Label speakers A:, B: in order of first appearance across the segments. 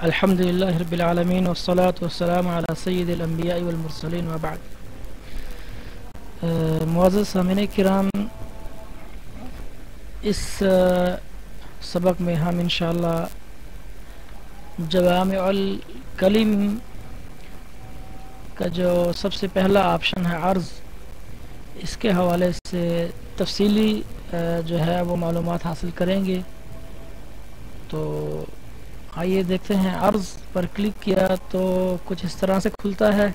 A: الحمدللہ رب العالمین والصلاة والسلام علی سید الانبیاء والمرسلین وبعد. معزز سامعین کرام، اس سبق میں ہم انشاءاللہ جوامع الکلم کا جو سب سے پہلا آپشن ہے عرض، اس کے حوالے سے تفصیلی جو ہے وہ معلومات حاصل کریں گے. تو آئیے دیکھتے ہیں. عرض پر کلک کیا تو کچھ اس طرح سے کھلتا ہے،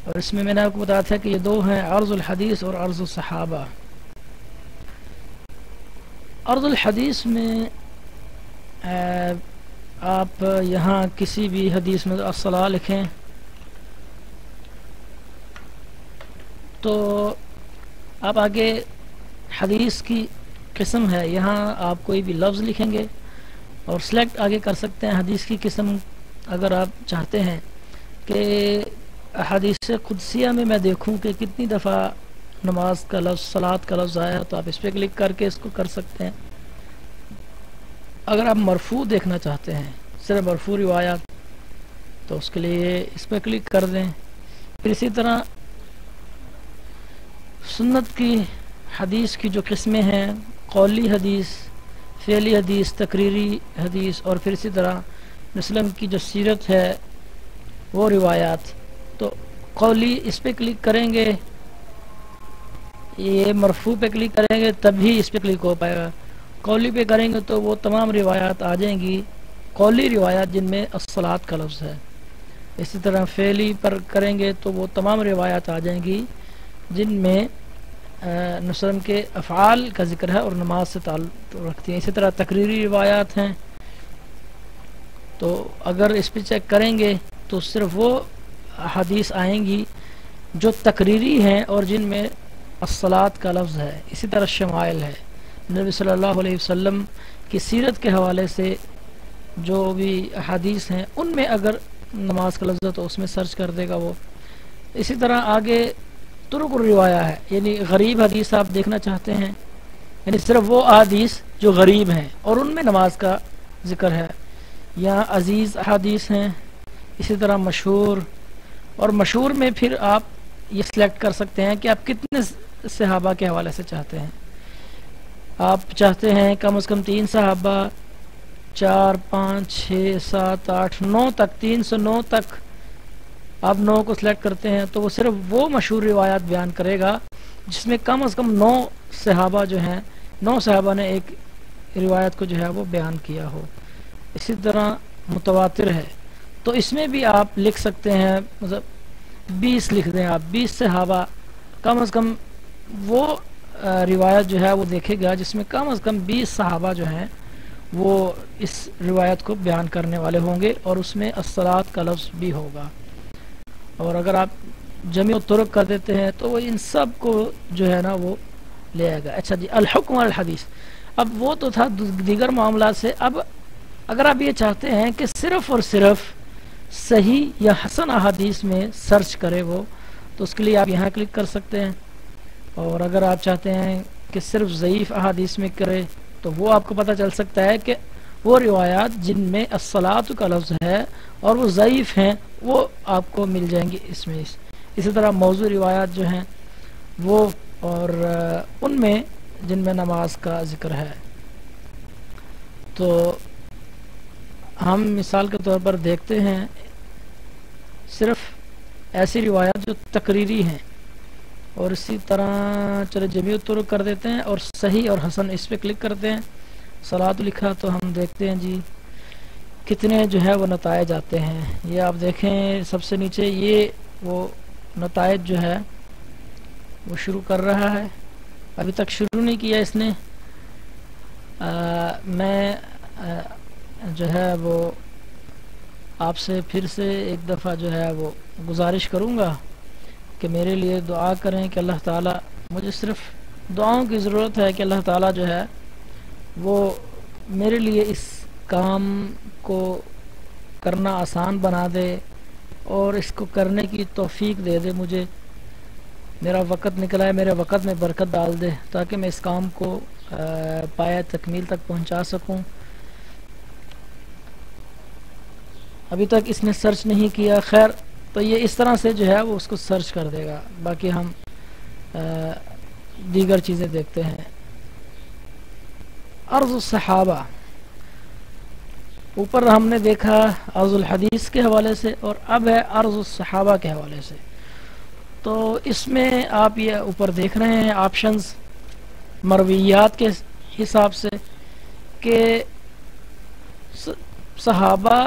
A: اور اس میں نے آپ کو بتایا تھا کہ یہ دو ہیں، عرض الحدیث اور عرض الصحابہ. عرض الحدیث میں آپ یہاں کسی بھی حدیث میں الصلاۃ لکھیں تو آپ آگے حدیث کی قسم ہے، یہاں آپ کوئی بھی لفظ لکھیں گے اور سلیکٹ آگے کر سکتے ہیں حدیث کی قسم. اگر آپ چاہتے ہیں کہ حدیث قدسیہ میں دیکھوں کہ کتنی دفعہ نماز کا لفظ صلاۃ کا لفظ آیا تو آپ اس پہ کلک کر کے اس کو کر سکتے ہیں. اگر آپ مرفوع دیکھنا چاہتے ہیں، صرف مرفوع روایات، تو اس کے لیے اس پہ کلک کر دیں. پھر اسی طرح سنت کی حدیث کی جو قسمیں ہیں، قولی حدیث، فعلی حدیث، تقریری حدیث، اور پھر اسی طرح مسلم کی جو سیرت ہے وہ روایات. تو قولی اس پہ کلک کریں گے، یہ مرفوع پہ کلک کریں گے تبھی اس پہ کلک ہو پائے گا. قولی پہ کریں گے تو وہ تمام روایات آ جائیں گی، قولی روایات جن میں الصلاۃ کا لفظ ہے. اسی طرح فعلی پر کریں گے تو وہ تمام روایات آ جائیں گی جن میں نسلم کے افعال کا ذکر ہے اور نماز سے تعلق رکھتی ہیں. اسی طرح تقریری روایات ہیں، تو اگر اس پہ چیک کریں گے تو صرف وہ حدیث آئیں گی جو تقریری ہیں اور جن میں الصلاۃ کا لفظ ہے. اسی طرح شمائل ہے، نبی صلی اللہ علیہ وسلم کی سیرت کے حوالے سے جو بھی حدیث ہیں ان میں اگر نماز کا لفظ ہے تو اس میں سرچ کر دے گا وہ. اسی طرح آگے طرق الروایہ ہے، یعنی غریب حدیث آپ دیکھنا چاہتے ہیں، یعنی صرف وہ حدیث جو غریب ہیں اور ان میں نماز کا ذکر ہے. یا عزیز حدیث ہیں. اسی طرح مشہور، اور مشہور میں پھر آپ یہ سلیکٹ کر سکتے ہیں کہ آپ کتنے صحابہ کے حوالے سے چاہتے ہیں. آپ چاہتے ہیں کم از کم 3 صحابہ، 4، 5، 6، 7، 8، 9 تک، 309 تک آپ 9 کو سلیکٹ کرتے ہیں تو وہ صرف وہ مشہور روایات بیان کرے گا جس میں کم از کم 9 صحابہ جو ہیں، 9 صحابہ نے ایک روایت کو جو ہے وہ بیان کیا ہو. اسی طرح متواتر ہے، تو اس میں بھی آپ لکھ سکتے ہیں، مطلب 20 لکھ دیں آپ، 20 صحابہ کم از کم وہ روایت جو ہے وہ دیکھے گا جس میں کم از کم 20 صحابہ جو ہیں وہ اس روایت کو بیان کرنے والے ہوں گے اور اس میں الصلاۃ کا لفظ بھی ہوگا. اور اگر آپ جمع الطرق کر دیتے ہیں تو وہ ان سب کو جو ہے نا وہ لے آئے گا. اچھا جی، الحکم الحدیث، اب وہ تو تھا دیگر معاملات سے. اب اگر آپ یہ چاہتے ہیں کہ صرف اور صرف صحیح یا حسن احادیث میں سرچ کرے وہ، تو اس کے لیے آپ یہاں کلک کر سکتے ہیں. اور اگر آپ چاہتے ہیں کہ صرف ضعیف احادیث میں کرے تو وہ آپ کو پتہ چل سکتا ہے کہ وہ روایات جن میں الصلاۃ کا لفظ ہے اور وہ ضعیف ہیں وہ آپ کو مل جائیں گی اس میں. اسی طرح موضوع روایات جو ہیں وہ، اور ان میں جن میں نماز کا ذکر ہے. تو ہم مثال کے طور پر دیکھتے ہیں صرف ایسی روایات جو تقریری ہیں، اور اسی طرح چلے جمیع الطرق کر دیتے ہیں اور صحیح اور حسن اس پہ کلک کرتے ہیں. صلاۃ لکھا تو ہم دیکھتے ہیں جی کتنے جو ہے وہ نتائج آتے ہیں. یہ آپ دیکھیں سب سے نیچے یہ وہ نتائج جو ہے وہ شروع کر رہا ہے. ابھی تک شروع نہیں کیا اس نے. میں جو ہے وہ آپ سے پھر سے ایک دفعہ جو ہے وہ گزارش کروں گا کہ میرے لیے دعا کریں کہ اللہ تعالیٰ، مجھے صرف دعاؤں کی ضرورت ہے کہ اللہ تعالیٰ جو ہے وہ میرے لیے اس کام کو کرنا آسان بنا دے اور اس کو کرنے کی توفیق دے دے. مجھے میرا وقت نکلا ہے، میرے وقت میں برکت ڈال دے تاکہ میں اس کام کو پایہ تکمیل تک پہنچا سکوں. ابھی تک اس نے سرچ نہیں کیا، خیر تو یہ اس طرح سے جو ہے وہ اس کو سرچ کر دے گا. باقی ہم دیگر چیزیں دیکھتے ہیں. عرض الصحابہ، اوپر ہم نے دیکھا عرض الحدیث کے حوالے سے، اور اب ہے عرض الصحابہ کے حوالے سے. تو اس میں آپ یہ اوپر دیکھ رہے ہیں آپشنز مرویات کے حساب سے کہ صحابہ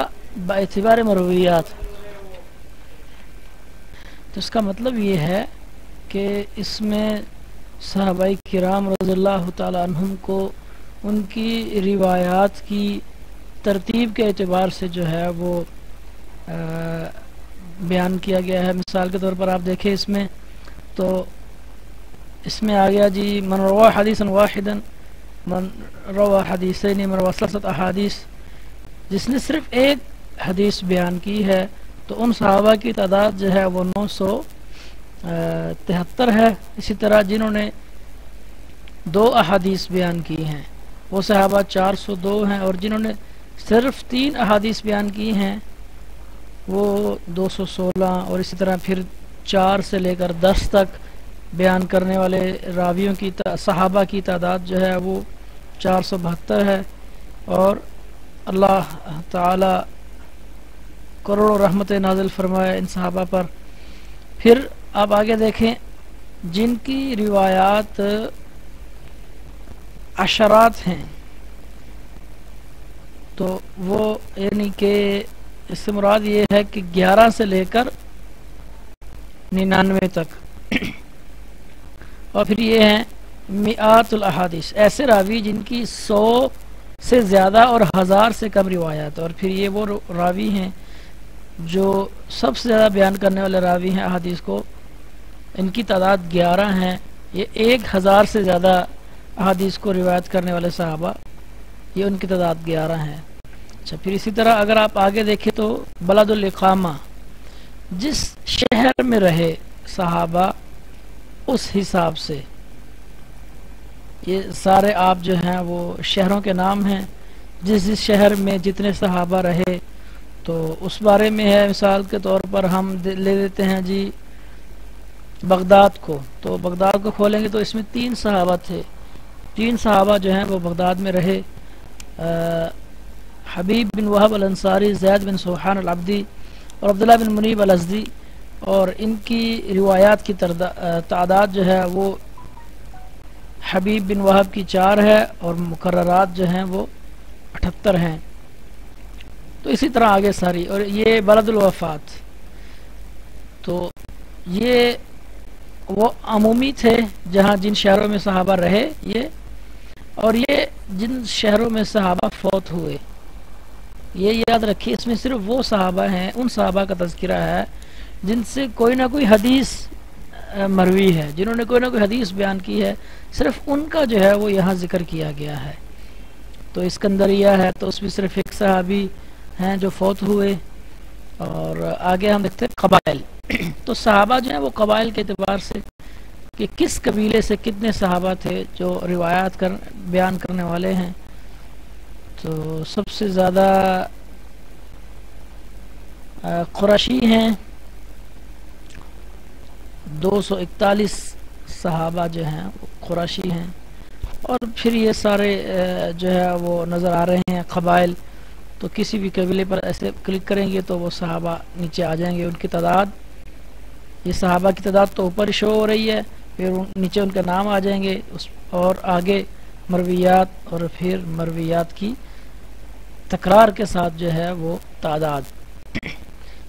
A: باعتبار مرویات. تو اس کا مطلب یہ ہے کہ اس میں صحابہ کرام رضی اللہ تعالی عنہم کو ان کی روایات کی ترتیب کے اعتبار سے جو ہے وہ بیان کیا گیا ہے. مثال کے طور پر آپ دیکھیں اس میں تو اس میں آ گیا جی من روا حدیثا واحدا، من روا حدیثین، من روا ثلاثۃ احادیث. جس نے صرف ایک حدیث بیان کی ہے تو ان صحابہ کی تعداد جو ہے وہ 973 ہے. اسی طرح جنہوں نے 2 احادیث بیان کی ہیں وہ صحابہ 402 ہیں، اور جنہوں نے صرف 3 احادیث بیان کی ہیں وہ 216. اور اسی طرح پھر 4 سے لے کر 10 تک بیان کرنے والے راویوں کی صحابہ کی تعداد جو ہے وہ 472 ہے. اور اللہ تعالی کروڑوں رحمت نازل فرمائے ان صحابہ پر. پھر آپ آگے دیکھیں جن کی روایات عشرات ہیں تو وہ یعنی کہ اس سے مراد یہ ہے کہ 11 سے لے کر 99 تک. اور پھر یہ ہیں مئات الاحادیث، ایسے راوی جن کی 100 سے زیادہ اور 1000 سے کم روایات. اور پھر یہ وہ راوی ہیں جو سب سے زیادہ بیان کرنے والے راوی ہیں احادیث کو، ان کی تعداد 11 ہیں. یہ 1000 سے زیادہ احادیث کو روایت کرنے والے صحابہ، یہ ان کی تعداد 11 ہیں. اچھا، پھر اسی طرح اگر آپ آگے دیکھیں تو بلد الاقامہ، جس شہر میں رہے صحابہ اس حساب سے، یہ سارے آپ جو ہیں وہ شہروں کے نام ہیں. جس شہر میں جتنے صحابہ رہے تو اس بارے میں ہے. مثال کے طور پر ہم لے لیتے ہیں جی بغداد کو. تو بغداد کو کھولیں گے تو اس میں 3 صحابہ تھے. 3 صحابہ جو ہیں وہ بغداد میں رہے، حبیب بن وہب الانصاری، زید بن سوحان العبدی اور عبداللہ بن منیب الازدی. اور ان کی روایات کی تعداد جو ہے وہ حبیب بن وہب کی 4 ہے اور مقررات جو ہیں وہ 78 ہیں. تو اسی طرح آگے ساری. اور یہ بلد الوفات، تو یہ وہ عمومی تھے جہاں جن شہروں میں صحابہ رہے یہ، اور یہ جن شہروں میں صحابہ فوت ہوئے. یہ یاد رکھیے اس میں صرف وہ صحابہ ہیں، ان صحابہ کا تذکرہ ہے جن سے کوئی نہ کوئی حدیث مروی ہے، جنہوں نے کوئی نہ کوئی حدیث بیان کی ہے، صرف ان کا جو ہے وہ یہاں ذکر کیا گیا ہے. تو اسکندریہ ہے تو اس میں صرف ایک صحابی ہیں جو فوت ہوئے. اور آگے ہم دیکھتے ہیں قبائل. تو صحابہ جو ہیں وہ قبائل کے اعتبار سے کہ کس قبیلے سے کتنے صحابہ تھے جو روایات بیان کرنے والے ہیں. تو سب سے زیادہ قریشی ہیں، 241 صحابہ جو ہیں وہ قریشی ہیں. اور پھر یہ سارے جو ہے وہ نظر آ رہے ہیں قبائل. تو کسی بھی قبیلے پر ایسے کلک کریں گے تو وہ صحابہ نیچے آ جائیں گے. ان کی تعداد، یہ صحابہ کی تعداد تو اوپر شو ہو رہی ہے، پھر نیچے ان کا نام آ جائیں گے، اور آگے مرویات، اور پھر مرویات کی تکرار کے ساتھ جو ہے وہ تعداد.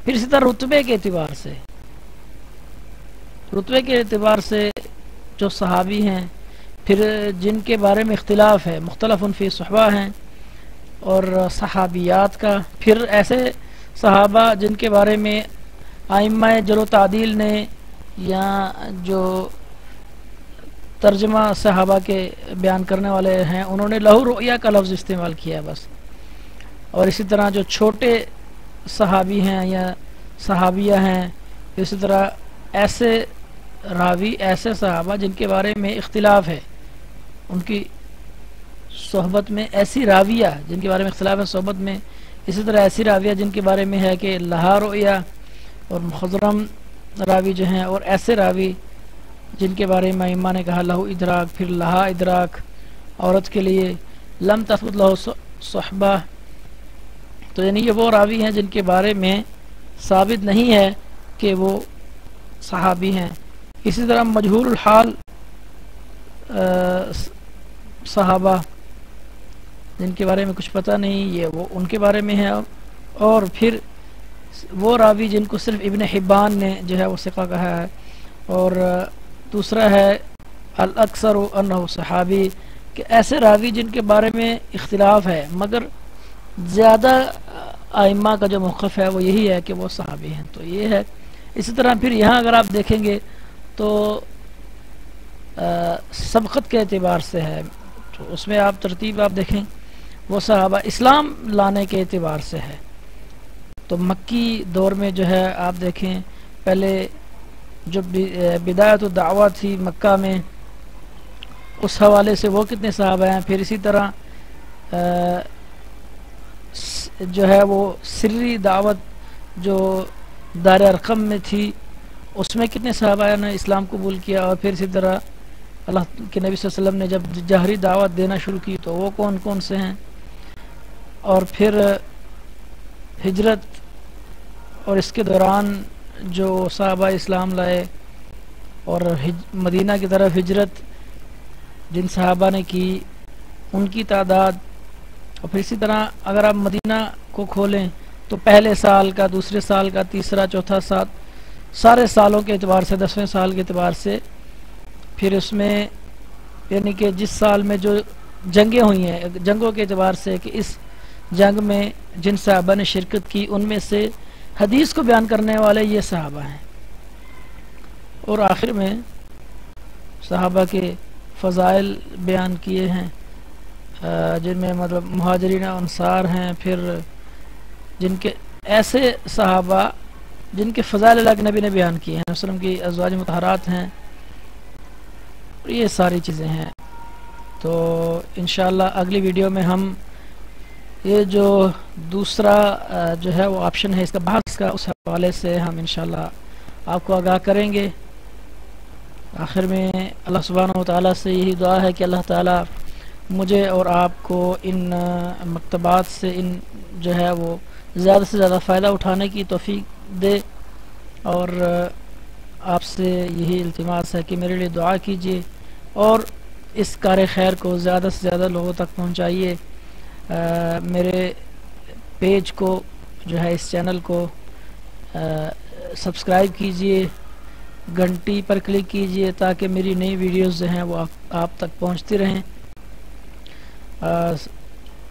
A: پھر اسی طرح رتبے کے اعتبار سے، رتبے کے اعتبار سے جو صحابی ہیں پھر جن کے بارے میں اختلاف ہے، مختلف فی صحبہ ہیں، اور صحابیات کا، پھر ایسے صحابہ جن کے بارے میں ائمہ جرح و تعدیل نے یا جو ترجمہ صحابہ کے بیان کرنے والے ہیں انہوں نے لہو رؤیا کا لفظ استعمال کیا بس. اور اسی طرح جو چھوٹے صحابی ہیں یا صحابیہ ہیں، اسی طرح ایسے راوی، ایسے صحابہ جن کے بارے میں اختلاف ہے، ان کی صحبت میں ایسی راویہ جن کے بارے میں اختلاف ہے صحبت میں، اسی طرح ایسی راویہ جن کے بارے میں ہے کہ لہا رؤیا اور مخضرم راوی جو ہیں، اور ایسے راوی جن کے بارے میں ائمہ نے کہا لہو ادراک، پھر لہا ادراک عورت کے لیے، لم تثبت لہو صحبہ، تو یعنی یہ وہ راوی ہیں جن کے بارے میں ثابت نہیں ہے کہ وہ صحابی ہیں۔ اسی طرح مجہول الحال صحابہ جن کے بارے میں کچھ پتہ نہیں، یہ وہ ان کے بارے میں ہے۔ اور پھر وہ راوی جن کو صرف ابن حبان نے جو ہے وہ ثقہ کہا ہے، اور دوسرا ہے الاکثر انہ صحابی، کہ ایسے راوی جن کے بارے میں اختلاف ہے مگر زیادہ ائمہ کا جو موقف ہے وہ یہی ہے کہ وہ صحابی ہیں، تو یہ ہے۔ اسی طرح پھر یہاں اگر آپ دیکھیں گے تو سبقت کے اعتبار سے ہے، تو اس میں آپ ترتیب آپ دیکھیں وہ صحابہ اسلام لانے کے اعتبار سے ہے، تو مکی دور میں جو ہے آپ دیکھیں پہلے جو بدایت الدعوہ تھی مکہ میں، اس حوالے سے وہ کتنے صحابہ ہیں۔ پھر اسی طرح جو ہے وہ سری دعوت جو دار ارقم میں تھی، اس میں کتنے صحابہ نے اسلام قبول کیا، اور پھر اسی طرح اللہ کے نبی صلی اللہ علیہ وسلم نے جب جہری دعوت دینا شروع کی تو وہ کون کون سے ہیں، اور پھر ہجرت اور اس کے دوران جو صحابہ اسلام لائے اور مدینہ کی طرف ہجرت جن صحابہ نے کی ان کی تعداد، اور پھر اسی طرح اگر آپ مدینہ کو کھولیں تو پہلے سال کا، دوسرے سال کا، تیسرا، چوتھا سال، سارے سالوں کے اعتبار سے، 10ویں سال کے اعتبار سے، پھر اس میں یعنی کہ جس سال میں جو جنگیں ہوئی ہیں جنگوں کے اعتبار سے کہ اس جنگ میں جن صحابہ نے شرکت کی ان میں سے حدیث کو بیان کرنے والے یہ صحابہ ہیں، اور آخر میں صحابہ کے فضائل بیان کیے ہیں جن میں مطلب مہاجرین و انصار ہیں، پھر جن کے ایسے صحابہ جن کے فضائل اللہ کے نبی نے بیان کیے ہیں، وسلم کی ازواج مطہرات ہیں، یہ ساری چیزیں ہیں۔ تو انشاءاللہ اگلی ویڈیو میں ہم یہ جو دوسرا جو ہے وہ آپشن ہے اس کا بحث کا، اس حوالے سے ہم انشاءاللہ آپ کو آگاہ کریں گے۔ آخر میں اللہ سبحانہ و تعالیٰ سے یہی دعا ہے کہ اللہ تعالیٰ مجھے اور آپ کو ان مکتبات سے ان جو ہے وہ زیادہ سے زیادہ فائدہ اٹھانے کی توفیق دے، اور آپ سے یہی التماس ہے کہ میرے لیے دعا کیجیے اور اس کار خیر کو زیادہ سے زیادہ لوگوں تک پہنچائیے۔ میرے پیج کو جو ہے اس چینل کو سبسکرائب کیجیے، گھنٹی پر کلک کیجیے تاکہ میری نئی ویڈیوز جو ہیں وہ آپ تک پہنچتی رہیں۔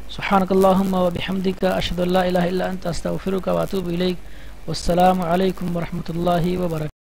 A: سبحانک اللہم و بحمدک، اشہد ان لا الہ الا انت، استغفرک و اتوب الیک۔ والسلام علیکم ورحمۃ اللہ وبرکاتہ۔